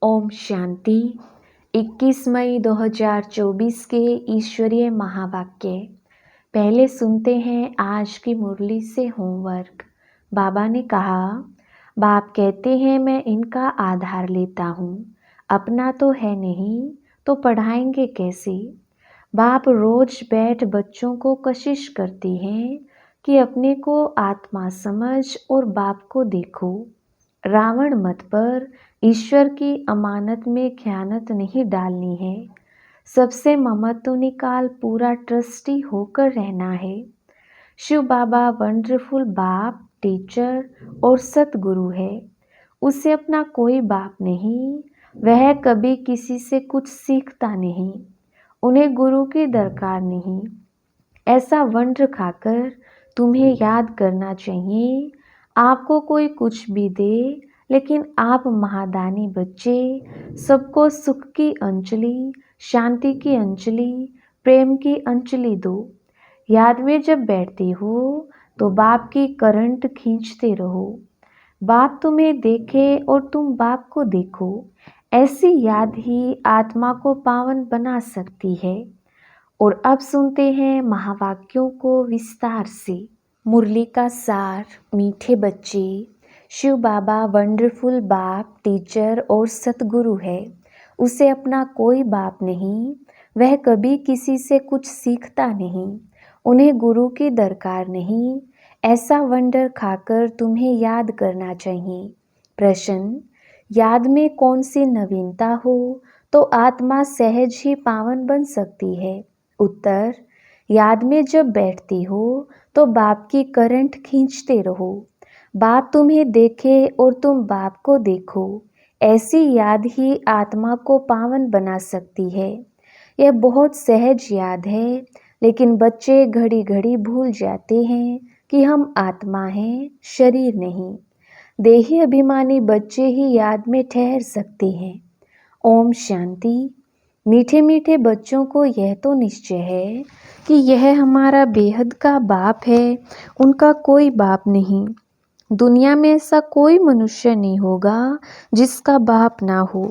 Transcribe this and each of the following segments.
ओम शांति। 21 मई 2024 के ईश्वरीय महावाक्य। पहले सुनते हैं आज की मुरली से होमवर्क। बाबा ने कहा, बाप कहते हैं मैं इनका आधार लेता हूँ, अपना तो है नहीं तो पढ़ाएंगे कैसे। बाप रोज बैठ बच्चों को कशिश करते हैं कि अपने को आत्मा समझ और बाप को देखो। रावण मत पर ईश्वर की अमानत में ख़यानत नहीं डालनी है। सबसे ममत्व निकाल पूरा ट्रस्टी होकर रहना है। शिव बाबा वंडरफुल बाप, टीचर और सतगुरु है। उसे अपना कोई बाप नहीं, वह कभी किसी से कुछ सीखता नहीं, उन्हें गुरु की दरकार नहीं। ऐसा वंडर खाकर तुम्हें याद करना चाहिए। आपको कोई कुछ भी दे, लेकिन आप महादानी बच्चे सबको सुख की अंजलि, शांति की अंजलि, प्रेम की अंजलि दो। याद में जब बैठते हो तो बाप की करंट खींचते रहो। बाप तुम्हें देखे और तुम बाप को देखो। ऐसी याद ही आत्मा को पावन बना सकती है। और अब सुनते हैं महावाक्यों को विस्तार से। मुरली का सार। मीठे बच्चे, शिव बाबा वंडरफुल बाप, टीचर और सतगुरु है। उसे अपना कोई बाप नहीं, वह कभी किसी से कुछ सीखता नहीं, उन्हें गुरु की दरकार नहीं। ऐसा वंडर खाकर तुम्हें याद करना चाहिए। प्रश्न, याद में कौन सी नवीनता हो तो आत्मा सहज ही पावन बन सकती है। उत्तर, याद में जब बैठती हो तो बाप की करंट खींचते रहो। बाप तुम्हें देखे और तुम बाप को देखो। ऐसी याद ही आत्मा को पावन बना सकती है। यह बहुत सहज याद है, लेकिन बच्चे घड़ी घड़ी भूल जाते हैं कि हम आत्मा हैं, शरीर नहीं। देही अभिमानी बच्चे ही याद में ठहर सकते हैं। ओम शांति। मीठे मीठे बच्चों को यह तो निश्चय है कि यह हमारा बेहद का बाप है, उनका कोई बाप नहीं। दुनिया में ऐसा कोई मनुष्य नहीं होगा जिसका बाप ना हो।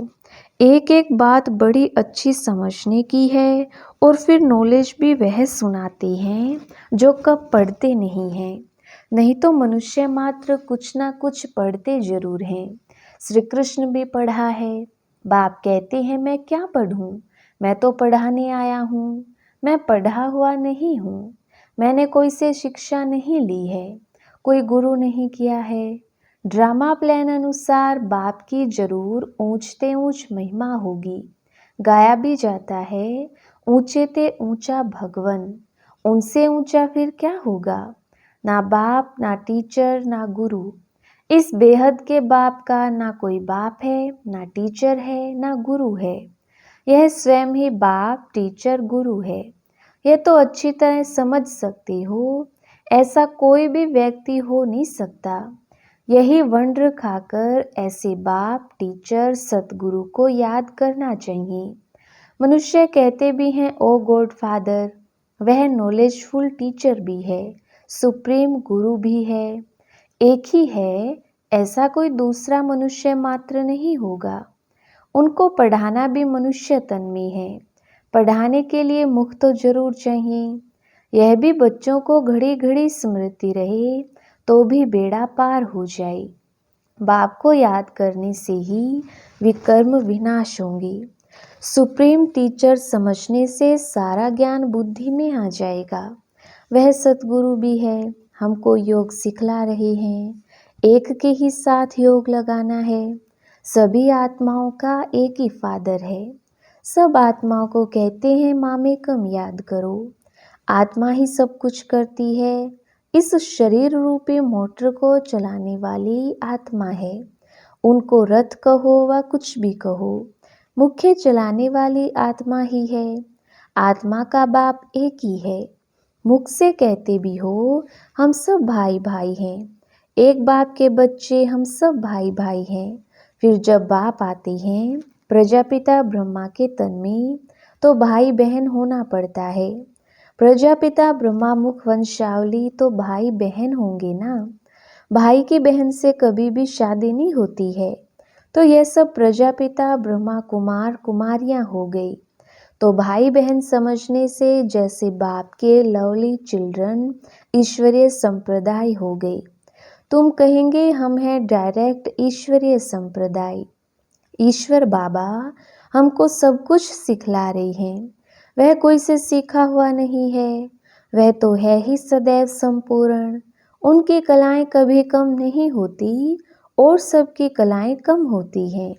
एक एक बात बड़ी अच्छी समझने की है और फिर नॉलेज भी वह सुनाते हैं जो कब पढ़ते नहीं हैं। नहीं तो मनुष्य मात्र कुछ ना कुछ पढ़ते जरूर हैं। श्री कृष्ण भी पढ़ा है। बाप कहते हैं मैं क्या पढ़ूं, मैं तो पढ़ाने आया हूँ, मैं पढ़ा हुआ नहीं हूँ। मैंने कोई से शिक्षा नहीं ली है, कोई गुरु नहीं किया है। ड्रामा प्लान अनुसार बाप की जरूर ऊंचते ऊंच महिमा होगी। गाया भी जाता है, ऊंचे ते ऊंचा भगवन। उनसे ऊंचा फिर क्या होगा। ना बाप, ना टीचर, ना गुरु। इस बेहद के बाप का ना कोई बाप है, ना टीचर है, ना गुरु है। यह स्वयं ही बाप, टीचर, गुरु है। यह तो अच्छी तरह समझ सकते हो। ऐसा कोई भी व्यक्ति हो नहीं सकता। यही वंडर खाकर ऐसे बाप, टीचर, सतगुरु को याद करना चाहिए। मनुष्य कहते भी हैं ओ गॉड फादर, वह नॉलेजफुल टीचर भी है, सुप्रीम गुरु भी है। एक ही है, ऐसा कोई दूसरा मनुष्य मात्र नहीं होगा। उनको पढ़ाना भी मनुष्य तन में है। पढ़ाने के लिए मुख तो जरूर चाहिए। यह भी बच्चों को घड़ी घड़ी स्मृति रहे तो भी बेड़ा पार हो जाए। बाप को याद करने से ही विकर्म विनाश होंगे। सुप्रीम टीचर समझने से सारा ज्ञान बुद्धि में आ जाएगा। वह सतगुरु भी है, हमको योग सिखला रहे हैं। एक के ही साथ योग लगाना है। सभी आत्माओं का एक ही फादर है। सब आत्माओं को कहते हैं मामेकम याद करो। आत्मा ही सब कुछ करती है। इस शरीर रूपी मोटर को चलाने वाली आत्मा है। उनको रथ कहो व कुछ भी कहो, मुख्य चलाने वाली आत्मा ही है। आत्मा का बाप एक ही है। मुख से कहते भी हो हम सब भाई भाई हैं, एक बाप के बच्चे हम सब भाई भाई हैं। फिर जब बाप आते हैं प्रजापिता ब्रह्मा के तन में, तो भाई बहन होना पड़ता है। प्रजापिता ब्रह्मा मुख वंशावली तो भाई बहन होंगे ना। भाई की बहन से कभी भी शादी नहीं होती है। तो यह सब प्रजापिता ब्रह्मा कुमार कुमारियां हो गई। तो भाई बहन समझने से जैसे बाप के लवली चिल्ड्रन ईश्वरीय संप्रदाय हो गई। तुम कहेंगे हम हैं डायरेक्ट ईश्वरीय संप्रदाय। ईश्वर बाबा हमको सब कुछ सिखला रही हैं। वह कोई से सीखा हुआ नहीं है, वह तो है ही सदैव संपूर्ण। उनकी कलाएं कभी कम नहीं होती और सबकी कलाएं कम होती हैं।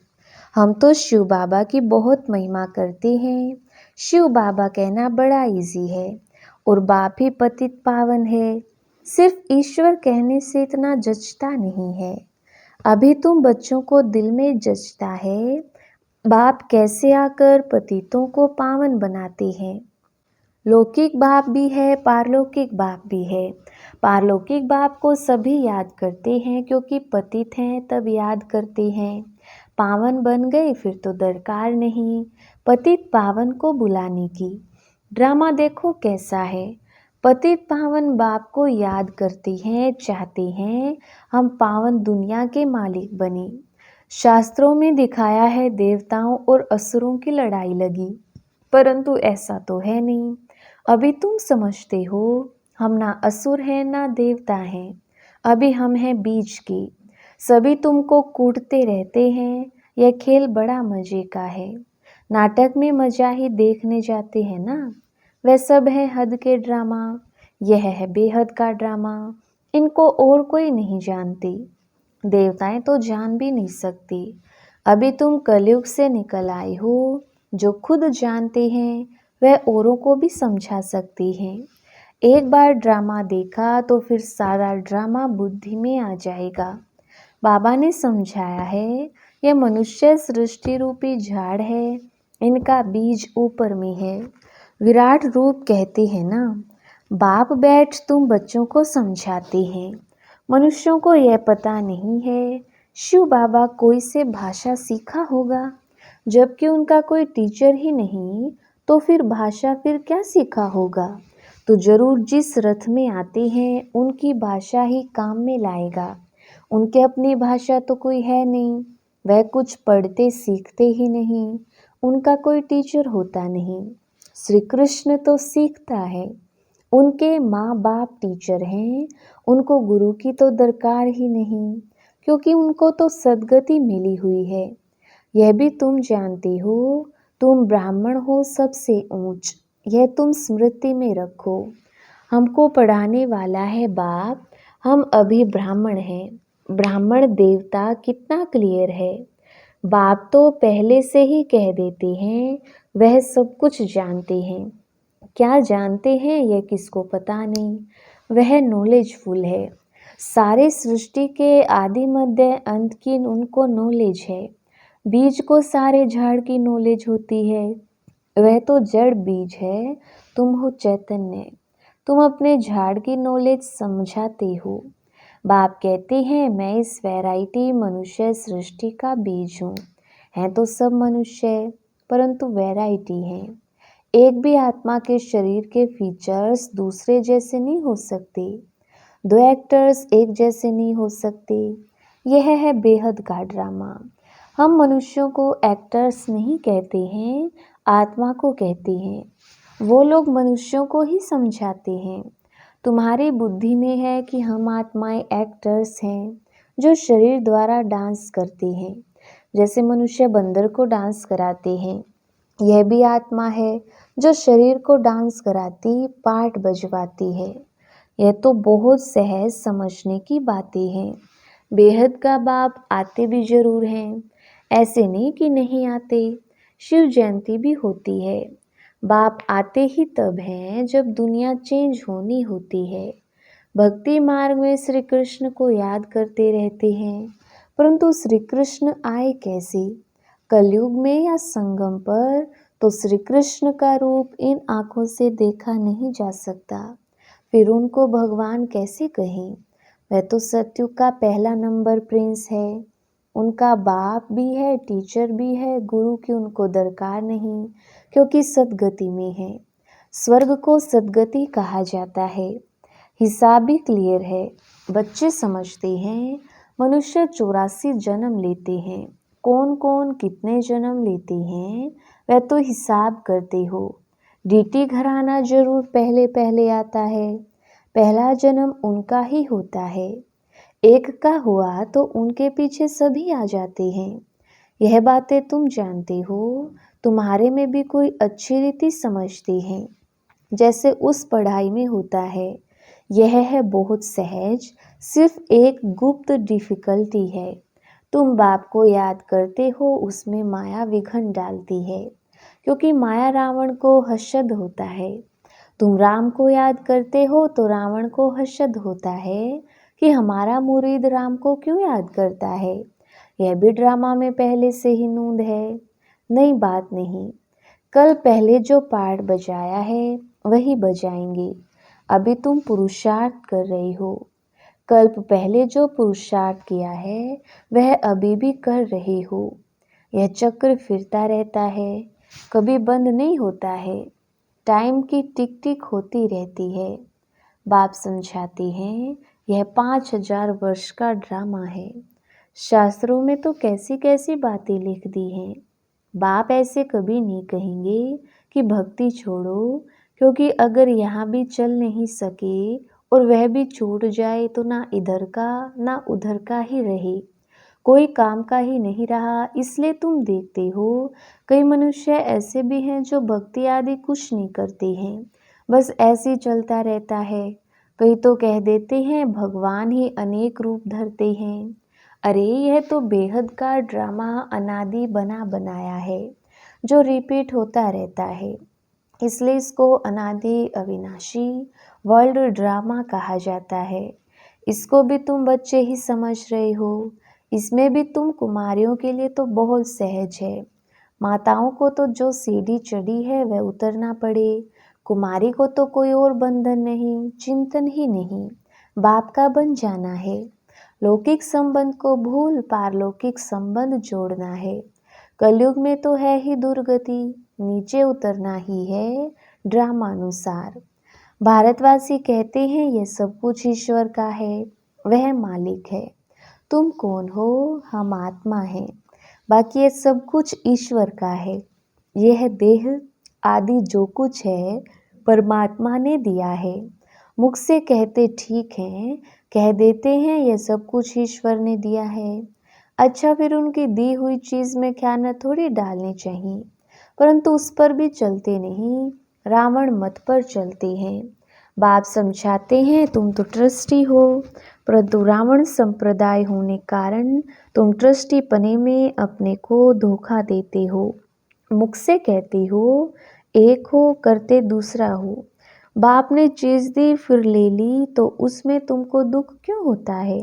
हम तो शिव बाबा की बहुत महिमा करते हैं। शिव बाबा कहना बड़ा इजी है और बाप ही पतित पावन है। सिर्फ ईश्वर कहने से इतना जचता नहीं है। अभी तुम बच्चों को दिल में जचता है बाप कैसे आकर पतितों को पावन बनाते हैं। लौकिक बाप भी है, पारलौकिक बाप भी है। पारलौकिक बाप को सभी याद करते हैं क्योंकि पतित हैं तब याद करते हैं। पावन बन गए फिर तो दरकार नहीं पतित पावन को बुलाने की। ड्रामा देखो कैसा है। पतित पावन बाप को याद करते हैं, चाहते हैं हम पावन दुनिया के मालिक बने। शास्त्रों में दिखाया है देवताओं और असुरों की लड़ाई लगी, परंतु ऐसा तो है नहीं। अभी तुम समझते हो हम ना असुर हैं ना देवता हैं। अभी हम हैं बीज की। सभी तुमको कूटते रहते हैं। यह खेल बड़ा मजे का है। नाटक में मजा ही देखने जाते हैं ना। वह सब है हद के ड्रामा। यह है बेहद का ड्रामा। इनको और कोई नहीं जानती। देवताएं तो जान भी नहीं सकती। अभी तुम कलयुग से निकल आए हो। जो खुद जानते हैं वह औरों को भी समझा सकती हैं। एक बार ड्रामा देखा तो फिर सारा ड्रामा बुद्धि में आ जाएगा। बाबा ने समझाया है यह मनुष्य सृष्टि रूपी झाड़ है। इनका बीज ऊपर में है। विराट रूप कहते हैं ना। बाप बैठ तुम बच्चों को समझाते हैं। मनुष्यों को यह पता नहीं है शिव बाबा कोई से भाषा सीखा होगा। जबकि उनका कोई टीचर ही नहीं तो फिर भाषा फिर क्या सीखा होगा। तो जरूर जिस रथ में आते हैं उनकी भाषा ही काम में लाएगा। उनके अपनी भाषा तो कोई है नहीं। वह कुछ पढ़ते सीखते ही नहीं। उनका कोई टीचर होता नहीं। श्री कृष्ण तो सीखता है। उनके माँ बाप टीचर हैं। उनको गुरु की तो दरकार ही नहीं क्योंकि उनको तो सद्गति मिली हुई है। यह भी तुम जानते हो। तुम ब्राह्मण हो सबसे ऊंच। यह तुम स्मृति में रखो। हमको पढ़ाने वाला है बाप। हम अभी ब्राह्मण हैं। ब्राह्मण देवता कितना क्लियर है। बाप तो पहले से ही कह देते हैं वह सब कुछ जानते हैं। क्या जानते हैं यह किसको पता नहीं। वह नॉलेजफुल है। सारे सृष्टि के आदि मध्य अंत की उनको नॉलेज है। बीज को सारे झाड़ की नॉलेज होती है। वह तो जड़ बीज है। तुम हो चैतन्य। तुम अपने झाड़ की नॉलेज समझाते हो। बाप कहते हैं मैं इस वैरायटी मनुष्य सृष्टि का बीज हूँ। हैं तो सब मनुष्य परंतु वैरायटी है। एक भी आत्मा के शरीर के फीचर्स दूसरे जैसे नहीं हो सकते। दो एक्टर्स एक जैसे नहीं हो सकते। यह है बेहद का ड्रामा। हम मनुष्यों को एक्टर्स नहीं कहते हैं, आत्मा को कहते हैं। वो लोग मनुष्यों को ही समझाते हैं। तुम्हारी बुद्धि में है कि हम आत्माएं एक्टर्स हैं जो शरीर द्वारा डांस करते हैं। जैसे मनुष्य बंदर को डांस कराते हैं। यह भी आत्मा है जो शरीर को डांस कराती पार्ट बजवाती है। यह तो बहुत सहज समझने की बातें हैं। बेहद का बाप आते भी जरूर हैं। ऐसे नहीं कि नहीं आते। शिव जयंती भी होती है। बाप आते ही तब हैं जब दुनिया चेंज होनी होती है। भक्ति मार्ग में श्री कृष्ण को याद करते रहते हैं, परंतु श्री कृष्ण आए कैसे? कलयुग में या संगम पर? तो श्री कृष्ण का रूप इन आँखों से देखा नहीं जा सकता। फिर उनको भगवान कैसे कहें? वह तो सत्युग का पहला नंबर प्रिंस है। उनका बाप भी है, टीचर भी है, गुरु की उनको दरकार नहीं क्योंकि सद्गति में है। स्वर्ग को सद्गति कहा जाता है। हिसाब भी क्लियर है। बच्चे समझते हैं मनुष्य 84 जन्म लेते हैं। कौन कौन कितने जन्म लेते हैं वह तो हिसाब करते हो। डीटी घराना जरूर पहले पहले आता है, पहला जन्म उनका ही होता है। एक का हुआ तो उनके पीछे सभी आ जाते हैं। यह बातें तुम जानते हो, तुम्हारे में भी कोई अच्छी रीति समझते हैं, जैसे उस पढ़ाई में होता है। यह है बहुत सहज, सिर्फ एक गुप्त डिफिकल्टी है। तुम बाप को याद करते हो, उसमें माया विघन डालती है, क्योंकि माया रावण को हर्षद होता है। तुम राम को याद करते हो तो रावण को हर्षद होता है कि हमारा मुरीद राम को क्यों याद करता है। यह भी ड्रामा में पहले से ही नूंद है, नई बात नहीं। कल पहले जो पार्ट बजाया है वही बजाएंगे। अभी तुम पुरुषार्थ कर रही हो, कल्प पहले जो पुरुषार्थ किया है वह अभी भी कर रहे हो। यह चक्र फिरता रहता है, कभी बंद नहीं होता है। टाइम की टिक टिक होती रहती है। बाप समझाते हैं यह 5000 वर्ष का ड्रामा है। शास्त्रों में तो कैसी कैसी बातें लिख दी हैं। बाप ऐसे कभी नहीं कहेंगे कि भक्ति छोड़ो, क्योंकि अगर यहाँ भी चल नहीं सके और वह भी छूट जाए तो ना इधर का ना उधर का ही रहे, कोई काम का ही नहीं रहा। इसलिए तुम देखते हो कई मनुष्य ऐसे भी हैं जो भक्ति आदि कुछ नहीं करते हैं, बस ऐसे चलता रहता है। कई तो कह देते हैं भगवान ही अनेक रूप धरते हैं। अरे यह तो बेहद का ड्रामा अनादि बना बनाया है, जो रिपीट होता रहता है। इसलिए इसको अनादि अविनाशी वर्ल्ड ड्रामा कहा जाता है। इसको भी तुम बच्चे ही समझ रहे हो। इसमें भी तुम कुमारियों के लिए तो बहुत सहज है। माताओं को तो जो सीढ़ी चढ़ी है वह उतरना पड़े, कुमारी को तो कोई और बंधन नहीं, चिंतन ही नहीं, बाप का बन जाना है। लौकिक संबंध को भूल पारलौकिक संबंध जोड़ना है। कलयुग में तो है ही दुर्गति, नीचे उतरना ही है ड्रामानुसार। भारतवासी कहते हैं यह सब कुछ ईश्वर का है, वह मालिक है। तुम कौन हो? हम आत्मा हैं, बाकी ये सब कुछ ईश्वर का है। यह देह आदि जो कुछ है परमात्मा ने दिया है। मुख से कहते ठीक है, कह देते हैं यह सब कुछ ईश्वर ने दिया है। अच्छा, फिर उनकी दी हुई चीज़ में ख्यानत थोड़ी डालनी चाहिए, परंतु उस पर भी चलते नहीं, रावण मत पर चलते हैं। बाप समझाते हैं तुम तो ट्रस्टी हो, परंतु रावण संप्रदाय होने कारण तुम ट्रस्टी पने में अपने को धोखा देते हो। मुख से कहते हो एक हो, करते दूसरा हो। बाप ने चीज़ दी फिर ले ली तो उसमें तुमको दुख क्यों होता है?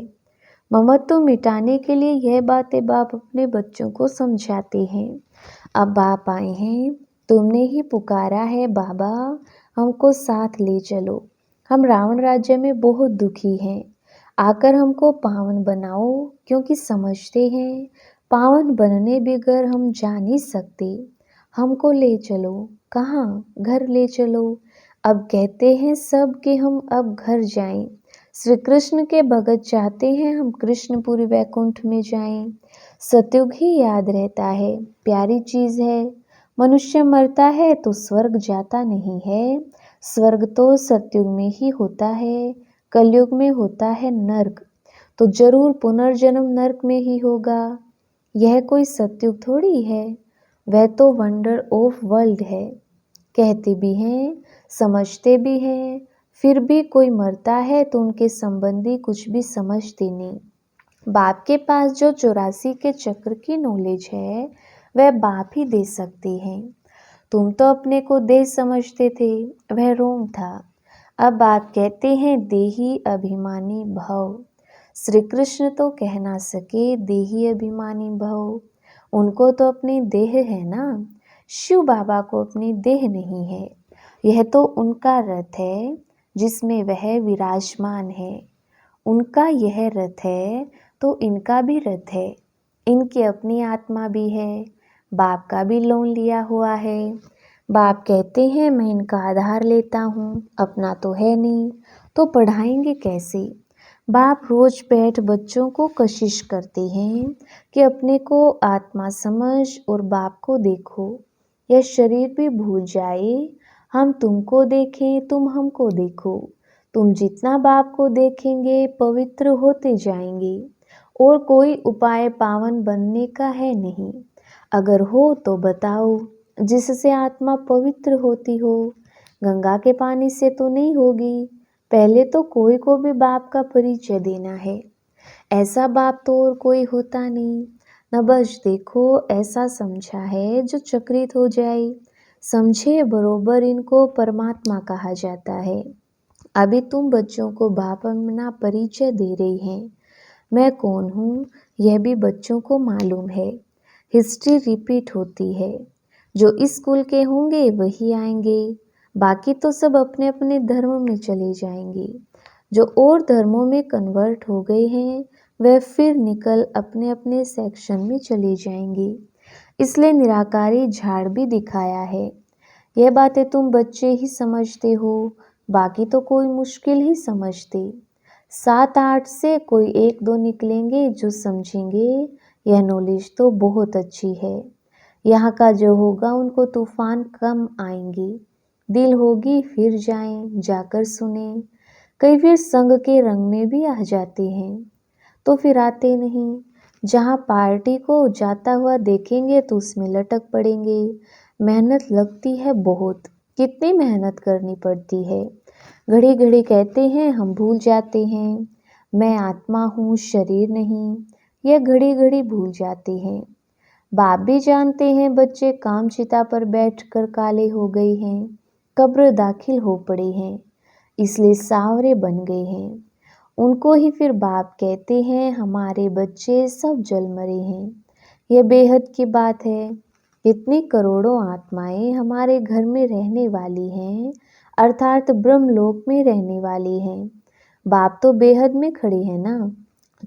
ममत्व मिटाने के लिए यह बातें बाप अपने बच्चों को समझाते हैं। अब बाप आए हैं, तुमने ही पुकारा है बाबा हमको साथ ले चलो, हम रावण राज्य में बहुत दुखी हैं, आकर हमको पावन बनाओ, क्योंकि समझते हैं पावन बनने बगैर हम जा नहीं सकते। हमको ले चलो। कहाँ? घर ले चलो। अब कहते हैं सब कि हम अब घर जाएं। श्री कृष्ण के भगत चाहते हैं हम कृष्णपुरी वैकुंठ में जाएं। सतयुग ही याद रहता है, प्यारी चीज़ है। मनुष्य मरता है तो स्वर्ग जाता नहीं है, स्वर्ग तो सतयुग में ही होता है, कलयुग में होता है नर्क, तो जरूर पुनर्जन्म नर्क में ही होगा। यह कोई सतयुग थोड़ी है, वह तो वंडर ऑफ वर्ल्ड है। कहते भी हैं, समझते भी हैं, फिर भी कोई मरता है तो उनके संबंधी कुछ भी समझते नहीं। बाप के पास जो 84 के चक्र की नॉलेज है वह बाप ही दे सकते हैं। तुम तो अपने को देह समझते थे, वह रोंग था। अब बाप कहते हैं देही अभिमानी भव। श्री कृष्ण तो कह ना सके देही अभिमानी भव, उनको तो अपनी देह है ना। शिव बाबा को अपनी देह नहीं है, यह तो उनका रथ है जिसमें वह विराजमान है। उनका यह रथ है तो इनका भी रथ है, इनकी अपनी आत्मा भी है, बाप का भी लोन लिया हुआ है। बाप कहते हैं मैं इनका आधार लेता हूँ, अपना तो है नहीं, तो पढ़ाएंगे कैसे? बाप रोज बैठ बच्चों को कशिश करते हैं कि अपने को आत्मा समझ और बाप को देखो। यह शरीर भी भूल जाए, हम तुमको देखें, तुम हमको देखो। तुम जितना बाप को देखेंगे पवित्र होते जाएंगे, और कोई उपाय पावन बनने का है नहीं। अगर हो तो बताओ, जिससे आत्मा पवित्र होती हो। गंगा के पानी से तो नहीं होगी। पहले तो कोई को भी बाप का परिचय देना है। ऐसा बाप तो और कोई होता नहीं। न बस देखो ऐसा समझा है जो चक्रित हो जाए। समझे बरोबर इनको परमात्मा कहा जाता है। अभी तुम बच्चों को बाप अपना परिचय दे रही हैं। मैं कौन हूँ यह भी बच्चों को मालूम है। हिस्ट्री रिपीट होती है। जो इस स्कूल के होंगे वही आएंगे, बाकी तो सब अपने अपने धर्म में चले जाएंगे। जो और धर्मों में कन्वर्ट हो गए हैं वह फिर निकल अपने अपने सेक्शन में चले जाएंगे। इसलिए निराकारी झाड़ भी दिखाया है। यह बातें तुम बच्चे ही समझते हो, बाकी तो कोई मुश्किल ही समझते। 7-8 से कोई 1-2 निकलेंगे जो समझेंगे यह नॉलेज तो बहुत अच्छी है। यहाँ का जो होगा उनको तूफान कम आएंगे। दिल होगी फिर जाएं, जाकर सुने। कई फिर संग के रंग में भी आ जाते हैं, तो फिर आते नहीं। जहाँ पार्टी को जाता हुआ देखेंगे तो उसमें लटक पड़ेंगे। मेहनत लगती है बहुत, कितनी मेहनत करनी पड़ती है। घड़ी घड़ी कहते हैं हम भूल जाते हैं, मैं आत्मा हूँ शरीर नहीं। यह घड़ी घड़ी भूल जाते हैं। बाप भी जानते हैं बच्चे काम चिता पर बैठकर काले हो गए हैं, कब्र दाखिल हो पड़े हैं, इसलिए सावरे बन गए हैं। उनको ही फिर बाप कहते हैं हमारे बच्चे सब जल मरे हैं। यह बेहद की बात है। कितनी करोड़ों आत्माएं हमारे घर में रहने वाली हैं, अर्थात ब्रह्मलोक में रहने वाली हैं। बाप तो बेहद में खड़े हैं ना,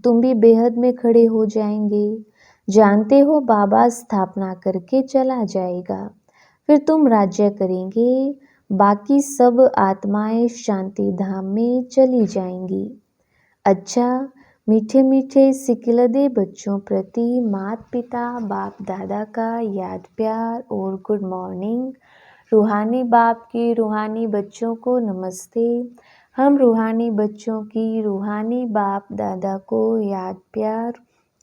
तुम भी बेहद में खड़े हो जाएंगे। जानते हो बाबा स्थापना करके चला जाएगा, फिर तुम राज्य करेंगे। बाकी सब आत्माएं शांति धाम में चली जाएंगी। अच्छा, मीठे मीठे सिकिलदे बच्चों प्रति माता पिता बाप दादा का याद प्यार और गुड मॉर्निंग। रूहानी बाप की रूहानी बच्चों को नमस्ते। हम रूहानी बच्चों की रूहानी बाप दादा को याद प्यार,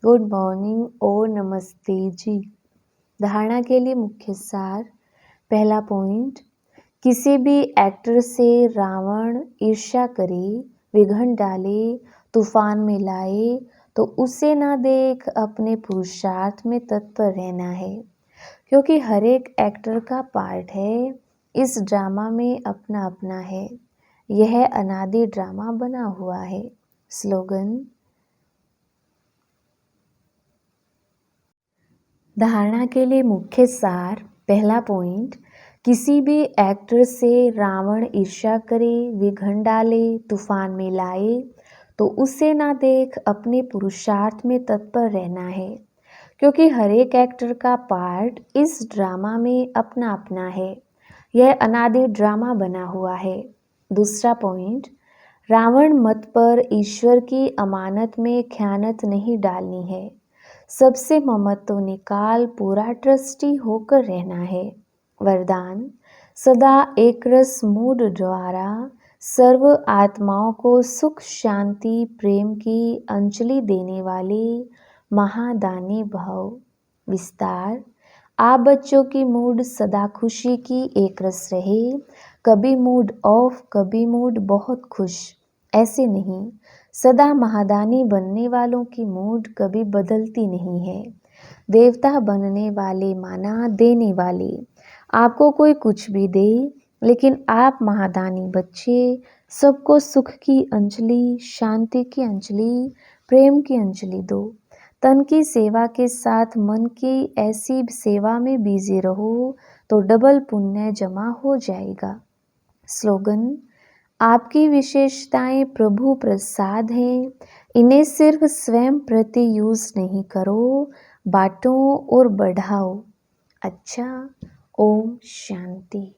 गुड मॉर्निंग और नमस्ते जी। धारणा के लिए मुख्य सार। पहला पॉइंट, किसी भी एक्टर से रावण ईर्ष्या करे, विघन डाले, तूफान में लाए तो उसे ना देख अपने पुरुषार्थ में तत्पर रहना है, क्योंकि हर एक एक्टर का पार्ट है। इस ड्रामा में अपना अपना है। यह अनादि ड्रामा बना हुआ है। स्लोगन। धारणा के लिए मुख्य सार। पहला पॉइंट, किसी भी एक्टर से रावण ईर्ष्या करे, विघन डाले, तूफान में लाए तो उसे ना देख अपने पुरुषार्थ में तत्पर रहना है, क्योंकि हर एक एक्टर का पार्ट इस ड्रामा में अपना अपना है। यह अनादि ड्रामा बना हुआ है। दूसरा पॉइंट, रावण मत पर ईश्वर की अमानत में ख़यानत नहीं डालनी है। सबसे ममत्व निकाल पूरा ट्रस्टी होकर रहना है। वरदान, सदा एक रस मूड द्वारा सर्व आत्माओं को सुख शांति प्रेम की अंजलि देने वाले महादानी भव। विस्तार, आप बच्चों की मूड सदा खुशी की एक रस रहे। कभी मूड ऑफ, कभी मूड बहुत खुश, ऐसे नहीं। सदा महादानी बनने वालों की मूड कभी बदलती नहीं है। देवता बनने वाले माना देने वाले। आपको कोई कुछ भी दे, लेकिन आप महादानी बच्चे सबको सुख की अंजलि, शांति की अंजलि, प्रेम की अंजलि दो। तन की सेवा के साथ मन की ऐसी सेवा में बिजी रहो तो डबल पुण्य जमा हो जाएगा। स्लोगन, आपकी विशेषताएं प्रभु प्रसाद हैं, इन्हें सिर्फ स्वयं प्रति यूज नहीं करो, बांटो और बढ़ाओ। अच्छा, ओम शांति।